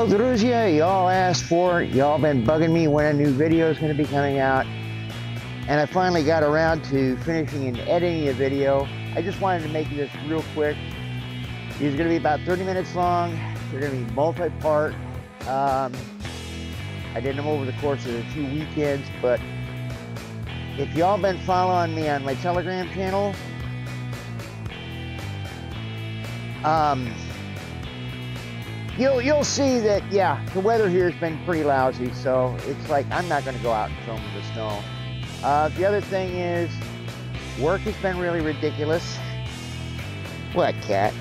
друзья, y'all asked for it. Y'all been bugging me when a new video is going to be coming out. And I finally got around to finishing and editing the video. I just wanted to make this real quick. These are going to be about 30 minutes long. They're going to be multi-part. I did them over the course of a few weekends, but if y'all been following me on my Telegram channel, you'll see that, yeah, the weather here has been pretty lousy, so it's like I'm not going to go out and film in the snow. The other thing is, work has been really ridiculous. What, cat?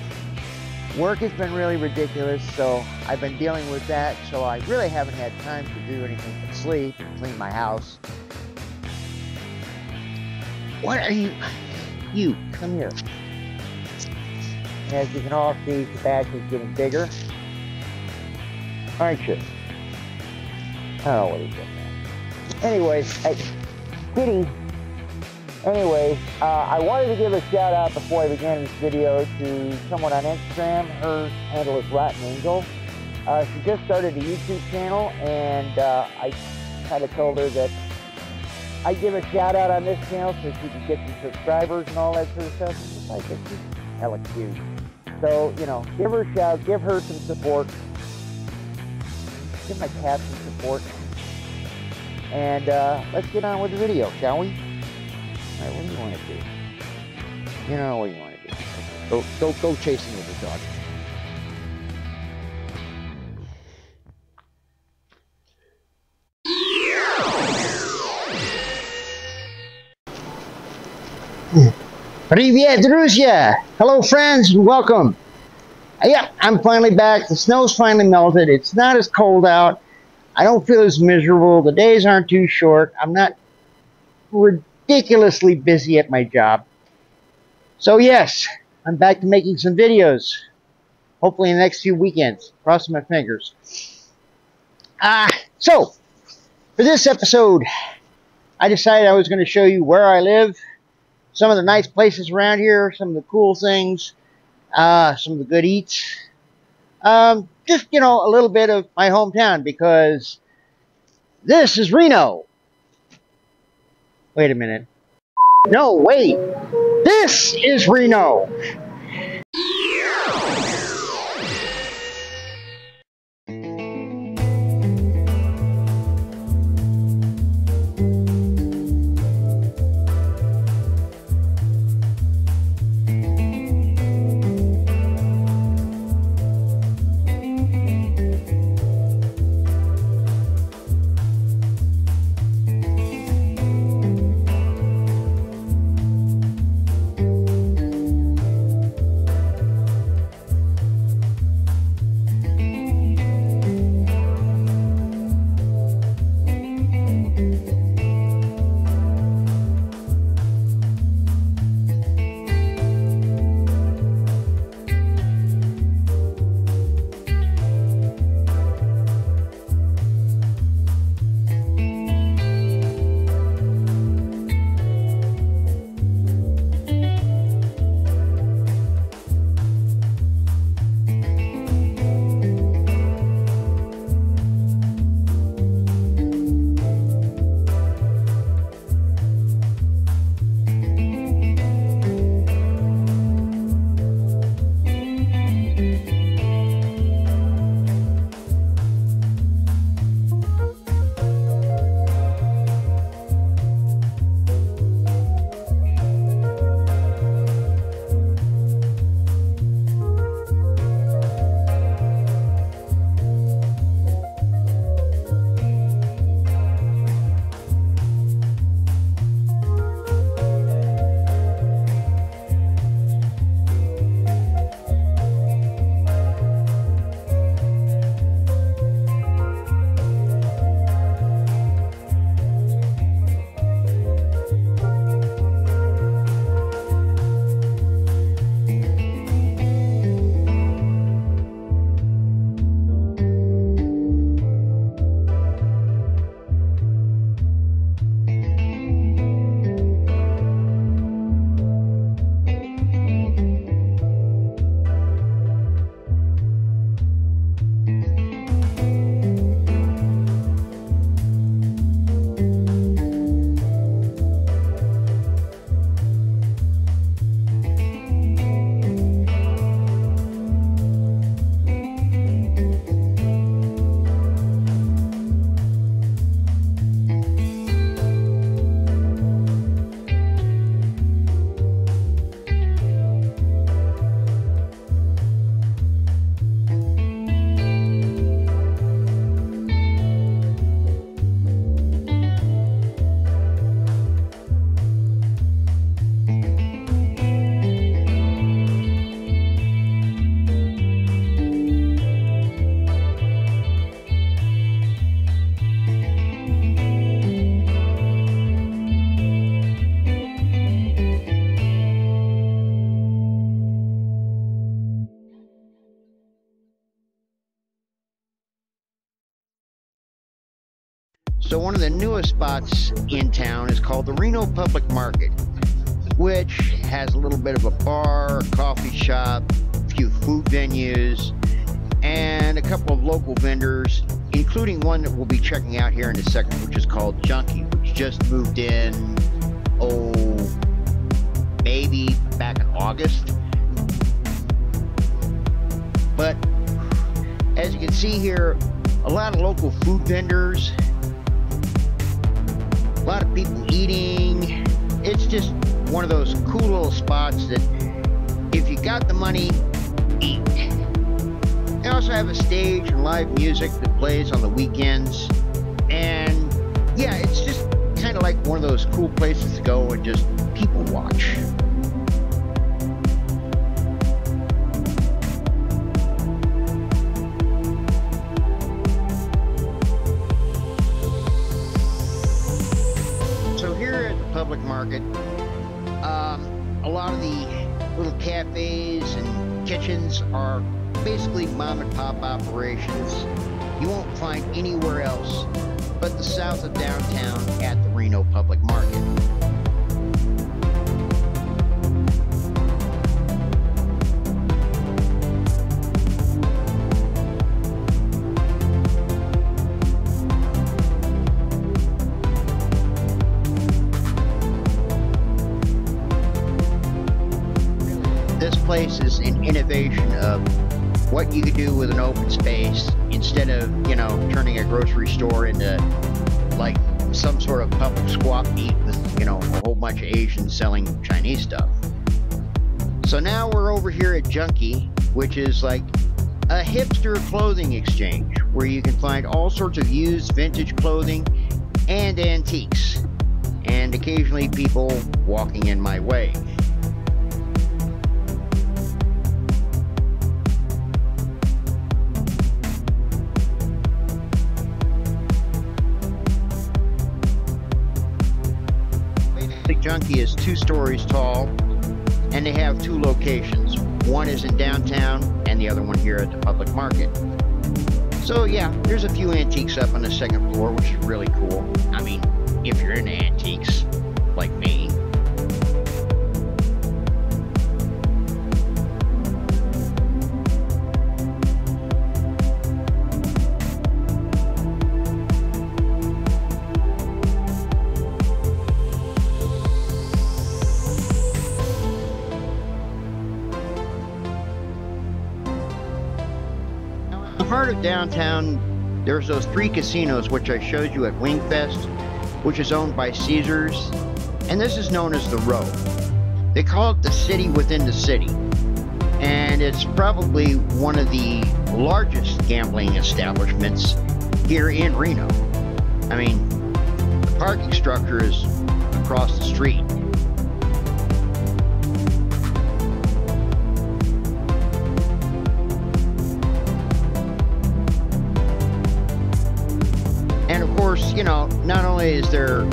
Work has been really ridiculous, so I've been dealing with that, so I really haven't had time to do anything but sleep and clean my house. What are you? You, come here. As you can all see, the batch is getting bigger. Aren't you? Oh, what are you doing? Anyways, Kitty. Anyways, I wanted to give a shout out before I began this video to someone on Instagram. Her handle is Rotten Angel. She just started a YouTube channel, and I kind of told her that I'd give a shout out on this channel so she can get some subscribers and all that sort of stuff. It's like, she's hella cute. So, you know, give her a shout, give her some support. Give my cat some support. And let's get on with the video, shall we? Alright, what do you want to do? You know what you want to do. Go chasing with the dog. Привет, друзья! Hello, friends, and welcome. Yep, I'm finally back. The snow's finally melted. It's not as cold out. I don't feel as miserable. The days aren't too short. I'm not ridiculously busy at my job. So yes, I'm back to making some videos. Hopefully in the next few weekends. Crossing my fingers. So, for this episode, I decided I was going to show you where I live, some of the nice places around here, some of the cool things, some of the good eats. Just, you know, a little bit of my hometown, because this is Reno. Wait a minute. No, wait. This is Reno. So one of the newest spots in town is called the Reno Public Market, which has a little bit of a bar, a coffee shop, a few food venues, and a couple of local vendors, including one that we'll be checking out here in a second, which is called Junkie, which just moved in, maybe back in August. But as you can see here, a lot of local food vendors, a lot of people eating. It's just one of those cool little spots that if you got the money, eat. They also have a stage and live music that plays on the weekends. And yeah, it's just kind of like one of those cool places to go and just people watch. So here at the public market, a lot of the little cafes and kitchens are basically mom and pop operations. You won't find anywhere else but the south of downtown at the Reno Public Market. This place is an innovation of what you could do with an open space instead of, you know, turning a grocery store into like some sort of public swap meet with, you know, a whole bunch of Asians selling Chinese stuff. So now we're over here at Junkie, which is like a hipster clothing exchange where you can find all sorts of used vintage clothing and antiques, and occasionally people walking in my way. Junkie is 2 stories tall, and they have 2 locations. One is in downtown and the other one here at the public market. So yeah, there's a few antiques up on the 2nd floor, which is really cool. I mean, if you're into antiques like me. Heart of downtown, there's those 3 casinos which I showed you at Wingfest, which is owned by Caesars, and this is known as the Row. They call it the city within the city, and it's probably one of the largest gambling establishments here in Reno. I mean, the parking structure is across the street. And of course, you know, not only is there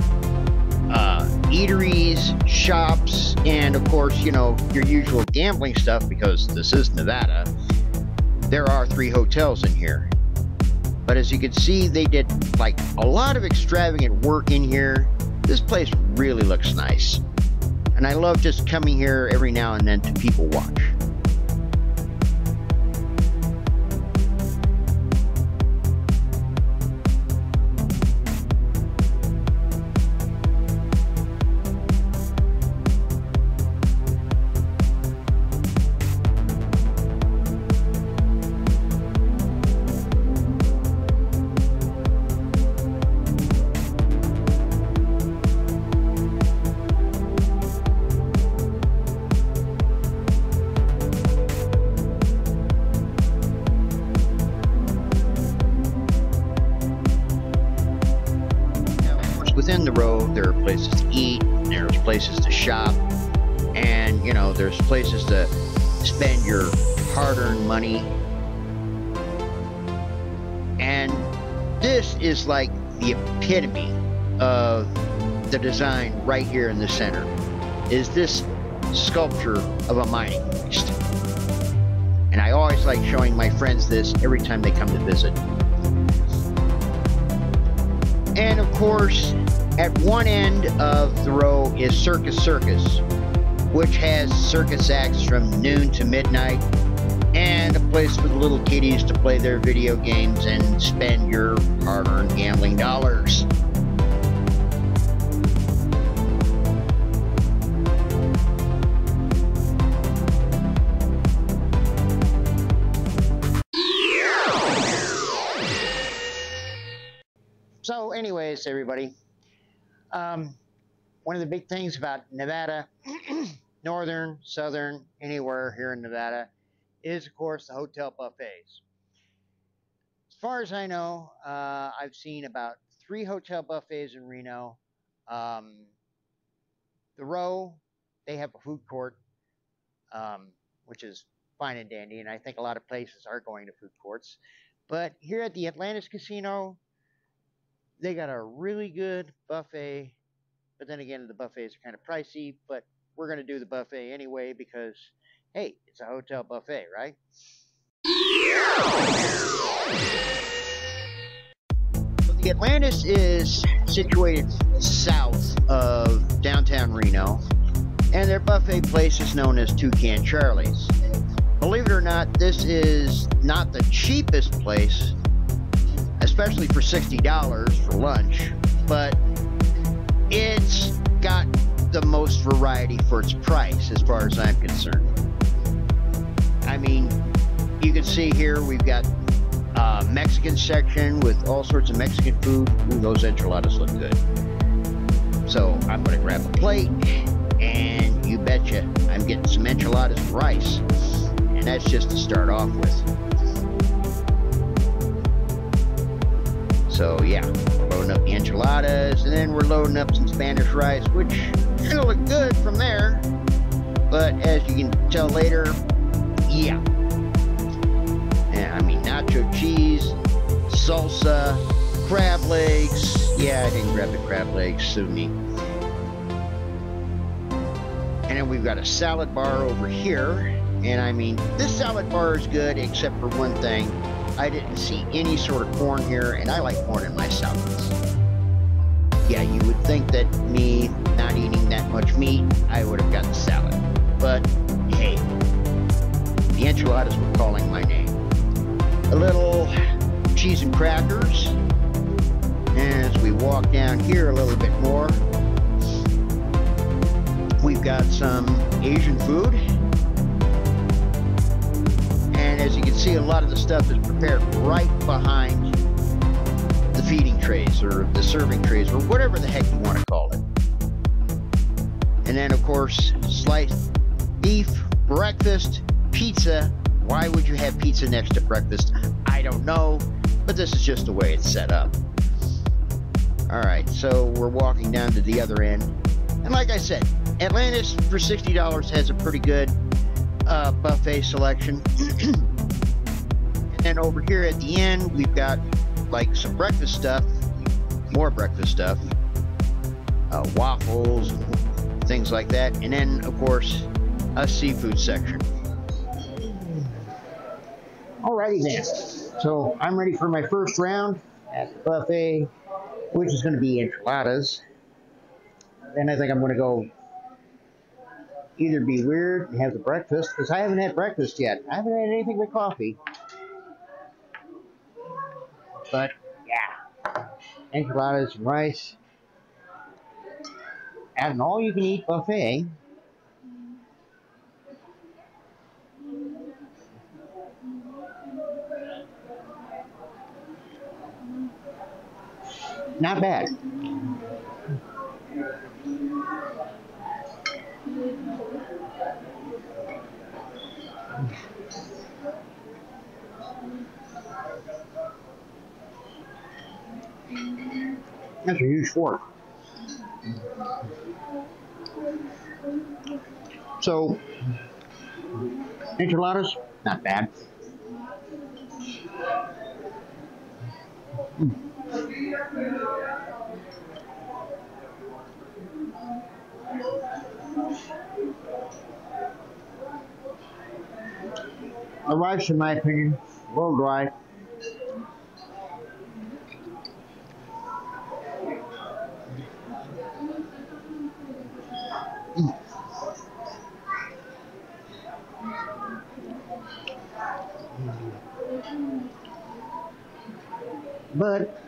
eateries, shops, and of course, you know, your usual gambling stuff, because this is Nevada, there are 3 hotels in here. But as you can see, they did like a lot of extravagant work in here. This place really looks nice. And I love just coming here every now and then to people watch. Within the Row, there are places to eat, there's places to shop, and you know, there's places to spend your hard-earned money. And this is like the epitome of the design right here in the center, is this sculpture of a mining beast. And I always like showing my friends this every time they come to visit. And of course, at one end of the row is Circus, which has circus acts from noon to midnight, and a place for the little kiddies to play their video games and spend your hard-earned gambling dollars. So anyways, everybody, one of the big things about Nevada, northern, southern, anywhere here in Nevada, is, of course, the hotel buffets. As far as I know, I've seen about 3 hotel buffets in Reno. The Row, they have a food court, which is fine and dandy, and I think a lot of places are going to food courts. But here at the Atlantis Casino, they got a really good buffet, but then again, the buffets are kind of pricey, but we're going to do the buffet anyway because, hey, it's a hotel buffet, right? So the Atlantis is situated south of downtown Reno, and their buffet place is known as Toucan Charlie's. Believe it or not, this is not the cheapest place, especially for $60 for lunch, but it's got the most variety for its price as far as I'm concerned. I mean, you can see here we've got a Mexican section with all sorts of Mexican food. Ooh, those enchiladas look good. So I'm going to grab a plate, and you betcha I'm getting some enchiladas and rice, and that's just to start off with. So yeah, we're loading up the enchiladas, and then we're loading up some Spanish rice, which is gonna look good from there. But as you can tell later, yeah. And I mean, nacho cheese, salsa, crab legs. Yeah, I didn't grab the crab legs, sue me. And then we've got a salad bar over here. And I mean, this salad bar is good, except for one thing. I didn't see any sort of corn here, and I like corn in my salads. Yeah, you would think that me not eating that much meat, I would have got the salad. But, hey, the enchiladas were calling my name. A little cheese and crackers. And as we walk down here a little bit more, we've got some Asian food. And as you can see, a lot of the stuff is prepared right behind the feeding trays or the serving trays or whatever the heck you want to call it. And then, of course, sliced beef, breakfast, pizza. Why would you have pizza next to breakfast? I don't know, but this is just the way it's set up. All right, so we're walking down to the other end. And like I said, Atlantis for $60 has a pretty good buffet selection. And then over here at the end, we've got like some breakfast stuff, more breakfast stuff, waffles, things like that. And then, of course, a seafood section. Alrighty then. So I'm ready for my first round at the buffet, which is going to be enchiladas. Then I think I'm going to go either be weird and have the breakfast, because I haven't had breakfast yet. I haven't had anything but coffee. But, yeah. Enchiladas and rice. At an all-you-can-eat buffet. Not bad. That's a huge fork. So, enchiladas, not bad. The rice, in my opinion, a little dry. But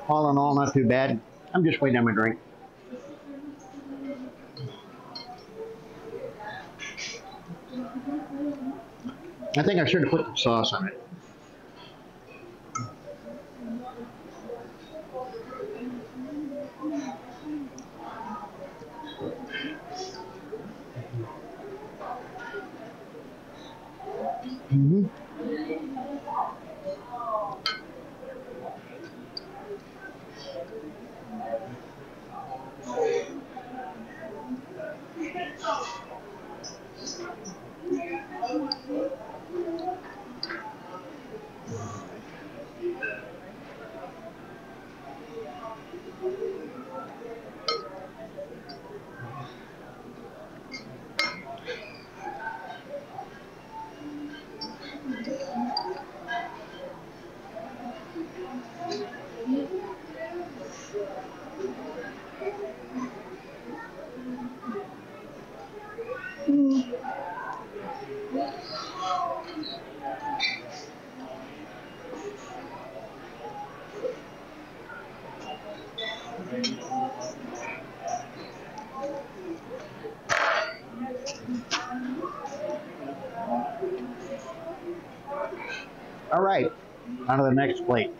all in all, not too bad. I'm just waiting on my drink. I think I should have put some sauce on it. Mm-hmm. All right, on to the next plate.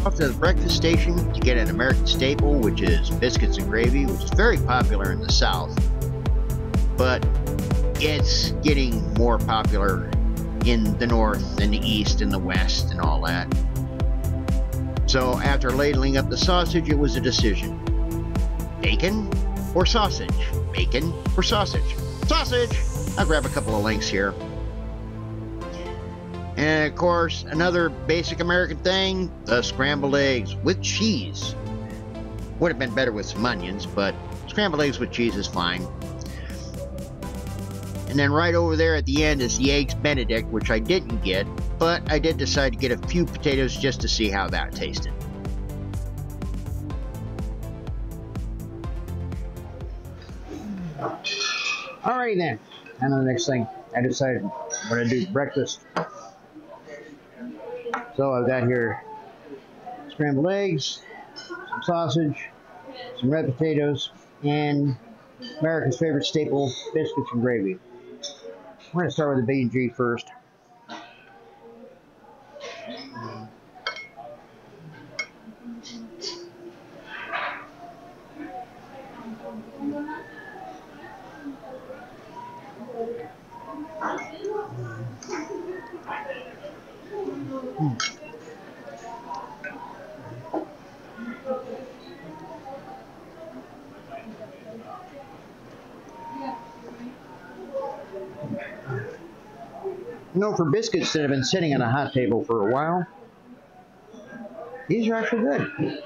Off to the breakfast station to get an American staple, which is biscuits and gravy, which is very popular in the South, but it's getting more popular in the North and the East and the West and all that. So after ladling up the sausage, it was a decision. Bacon or sausage? Bacon or sausage? Sausage! I'll grab a couple of links here. And of course, another basic American thing, the scrambled eggs with cheese. Would have been better with some onions, but scrambled eggs with cheese is fine. And then right over there at the end is the Eggs Benedict, which I didn't get, but I did decide to get a few potatoes just to see how that tasted. Alrighty then, and the next thing, I decided I'm going to do breakfast. So I've got here scrambled eggs, some sausage, some red potatoes, and America's favorite staple, biscuits and gravy. We're going to start with the B&G first. You know, for biscuits that have been sitting on a hot table for a while, these are actually good.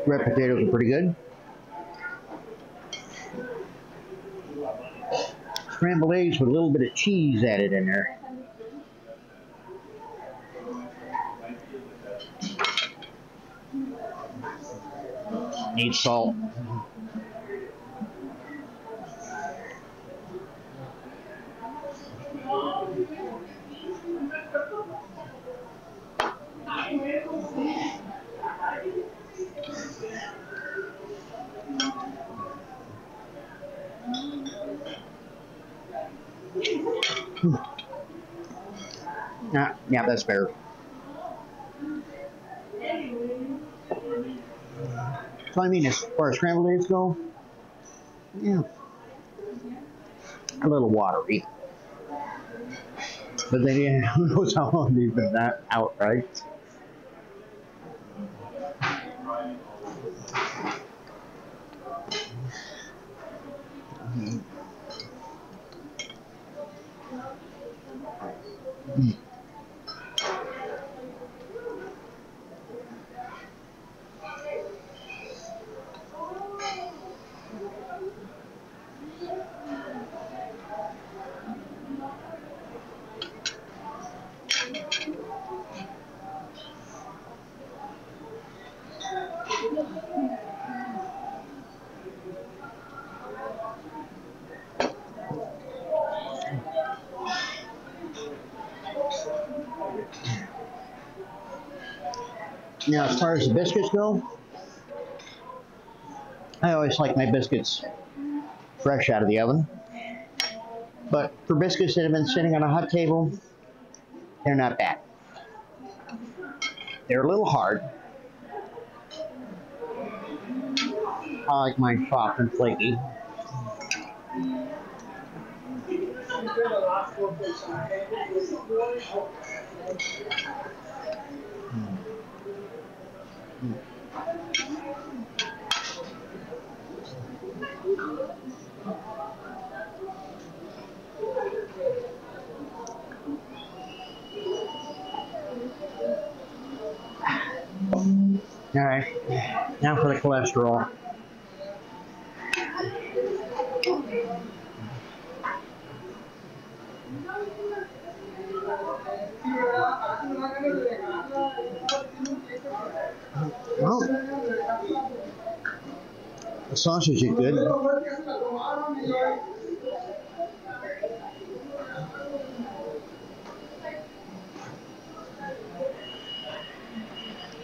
Red potatoes are pretty good. Scrambled eggs with a little bit of cheese added in there. Need salt. Yeah, that's better. So I mean, as far as scrambled eggs go, yeah, a little watery. But then, yeah, who knows how long they've been that out, right? Now, as far as the biscuits go, I always like my biscuits fresh out of the oven. But for biscuits that have been sitting on a hot table, they're not bad. They're a little hard. I like mine soft and flaky. All right, now for the cholesterol. Well, the sausage is good.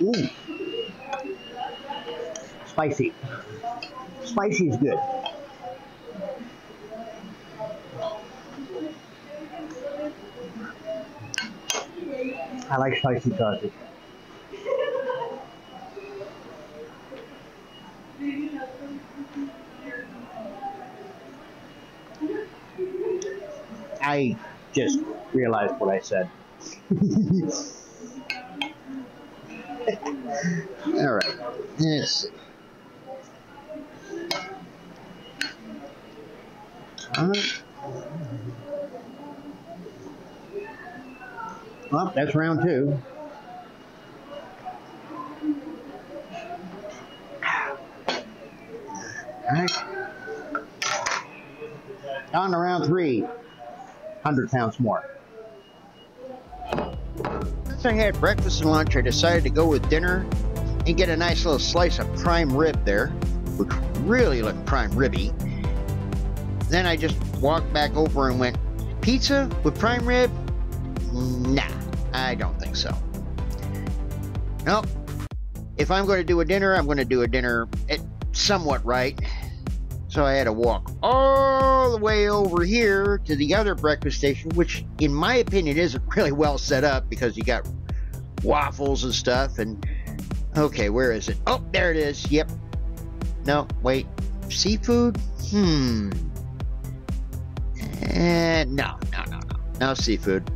Ooh. Spicy. Spicy is good. I like spicy sausage. I just realized what I said. All right. Let's see. Well, that's round two. All right. On to round three. 100 pounds more. Since I had breakfast and lunch, I decided to go with dinner and get a nice little slice of prime rib there, which really looked prime ribby. Then I just walked back over and went, pizza with prime rib? Nah, I don't think so. Nope. If I'm going to do a dinner, I'm going to do a dinner somewhat right. So I had to walk all the way over here to the other breakfast station, which in my opinion isn't really well set up because you got waffles and stuff. And okay, where is it? Oh, there it is. Yep. No, wait. Seafood? No seafood.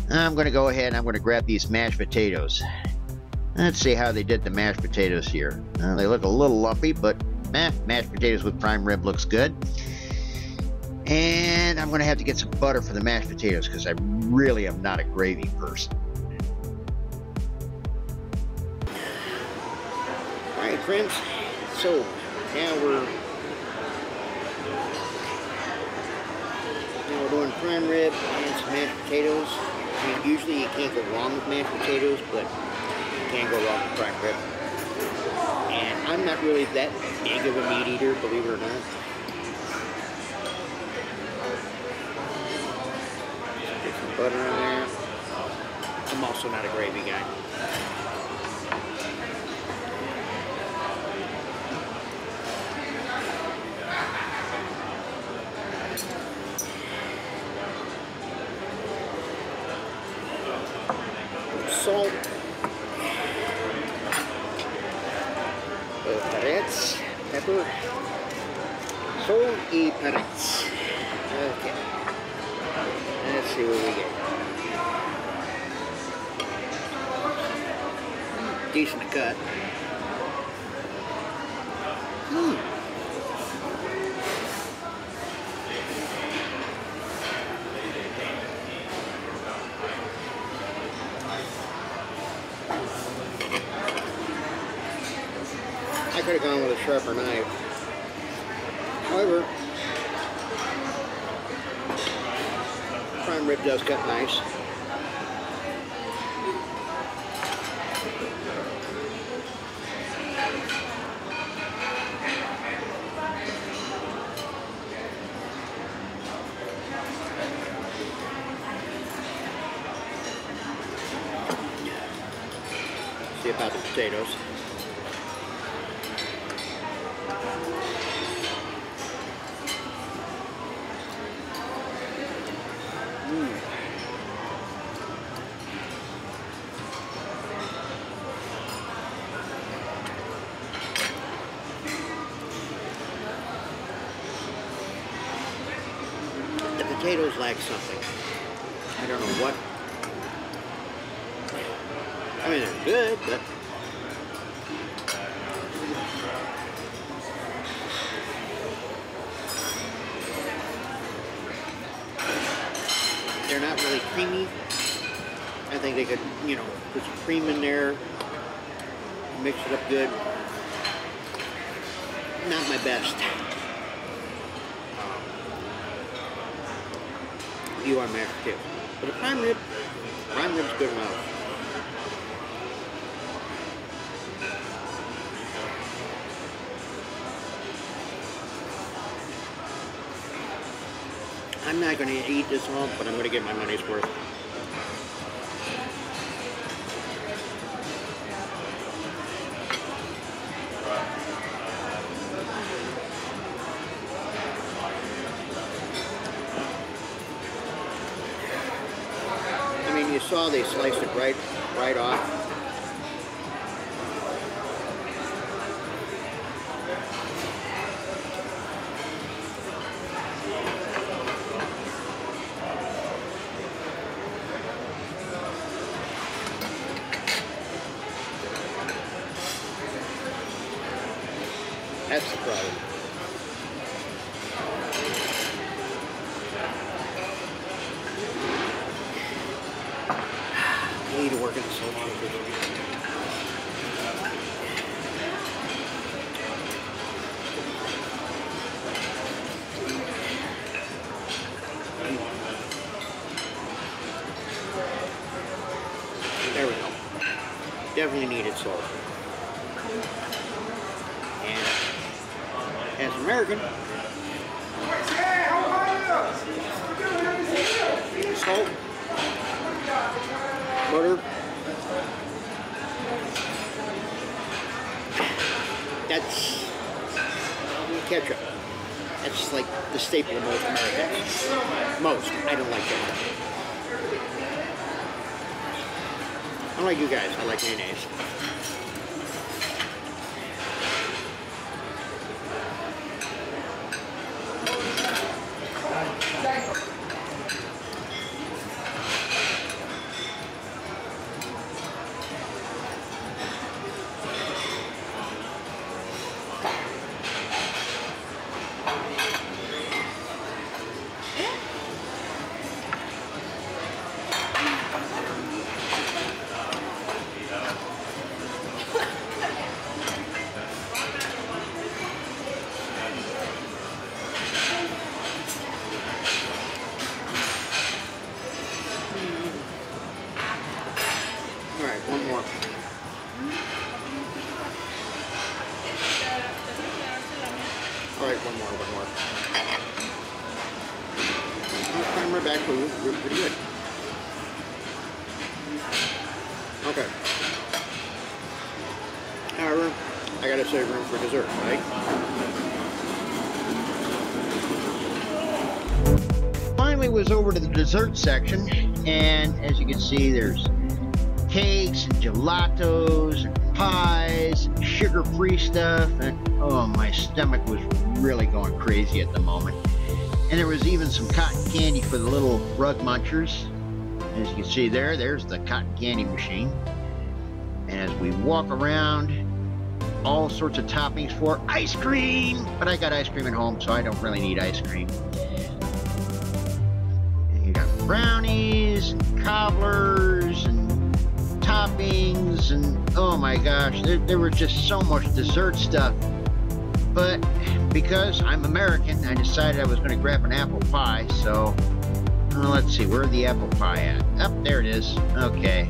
I'm going to go ahead and I'm going to grab these mashed potatoes. Let's see how they did the mashed potatoes here. They look a little lumpy, but mashed potatoes with prime rib looks good. And I'm going to have to get some butter for the mashed potatoes because I really am not a gravy person. Alright friends, so now we're doing prime rib and some mashed potatoes. I mean, usually you can't go wrong with mashed potatoes, but you can go wrong with prime rib. And I'm not really that big of a meat eater, believe it or not. Get some butter in there. I'm also not a gravy guy. Salt. Perez, pepper, salt, y Perez. Okay. Let's see what we get. Decent cut. I could have gone with a sharper knife. However, prime rib does cut nice. See about the potatoes. The potatoes lack something. I don't know what. I mean, they're good, but they're not really creamy. I think they could, you know, put some cream in there, mix it up good. Not my best. You are mashed too. But a prime rib's good enough. I'm not going to eat this all, but I'm going to get my money's worth. I mean, you saw they sliced it right off. That's the problem. I need to work in the salt shaker. There we go. Definitely needed salt. As an American, salt, butter, that's ketchup. That's like the staple of most Americans. Most. I don't like ketchup. Unlike you guys, I like mayonnaise. One more. Alright, one more. We're back, we're pretty good. Okay. However, I gotta save room for dessert, right? Finally was over to the dessert section, and as you can see, there's cakes and gelatos and pies and sugar-free stuff, and oh, my stomach was really going crazy at the moment. And there was even some cotton candy for the little rug munchers. As you can see there's the cotton candy machine. And as we walk around, all sorts of toppings for ice cream. But I got ice cream at home, so I don't really need ice cream. And you got brownies, and cobblers, and toppings, and oh my gosh, there was just so much dessert stuff. But because I'm American, I decided I was going to grab an apple pie. So let's see, where's the apple pie at? Up there it is. Okay,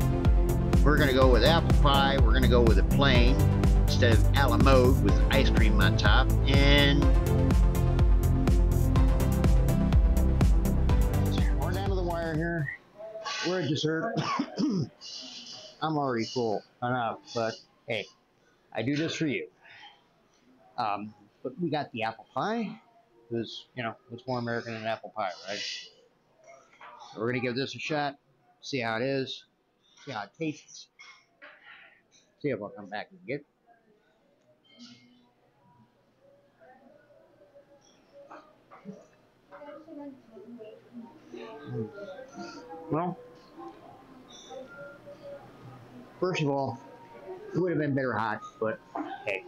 we're going to go with apple pie. We're going to go with a plain instead of a la mode with ice cream on top. And we're down to the wire here. We're at dessert. I'm already full enough, but hey, I do this for you. But we got the apple pie, because, you know, what's more American than apple pie, right? So we're going to give this a shot, see how it is, see how it tastes, see if I'll come back and get it. Well, first of all, it would have been better hot, but hey.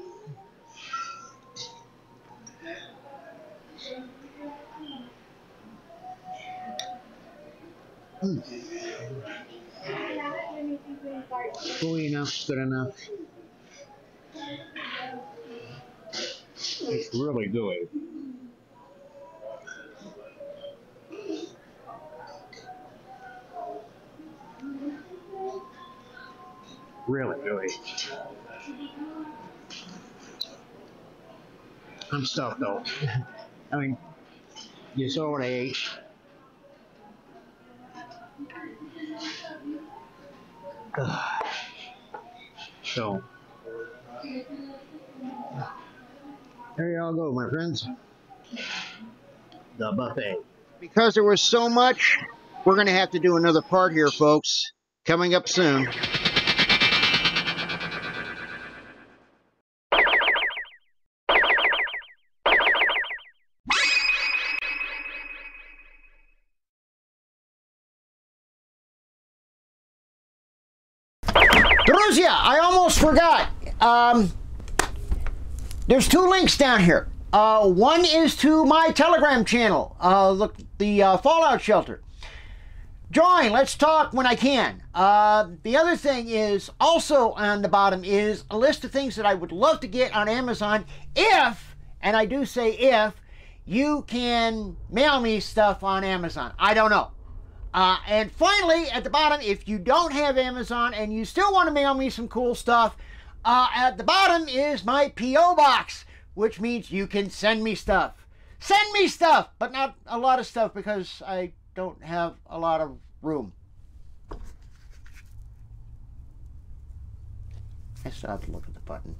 Gooey enough, good enough. It's really gooey. Really gooey. I'm stuffed though. I mean, you saw what I ate. So, there you all go, my friends. The buffet. Because there was so much, we're going to have to do another part here, folks. Coming up soon. Друзья, I almost forgot. There's two links down here. One is to my Telegram channel, the Fallout Shelter. Join, let's talk when I can. The other thing is, also on the bottom is a list of things that I would love to get on Amazon if, and I do say if, you can mail me stuff on Amazon. I don't know. And finally, at the bottom, if you don't have Amazon and you still want to mail me some cool stuff, at the bottom is my P.O. box, which means you can send me stuff. Send me stuff, but not a lot of stuff because I don't have a lot of room. I still have to look at the button.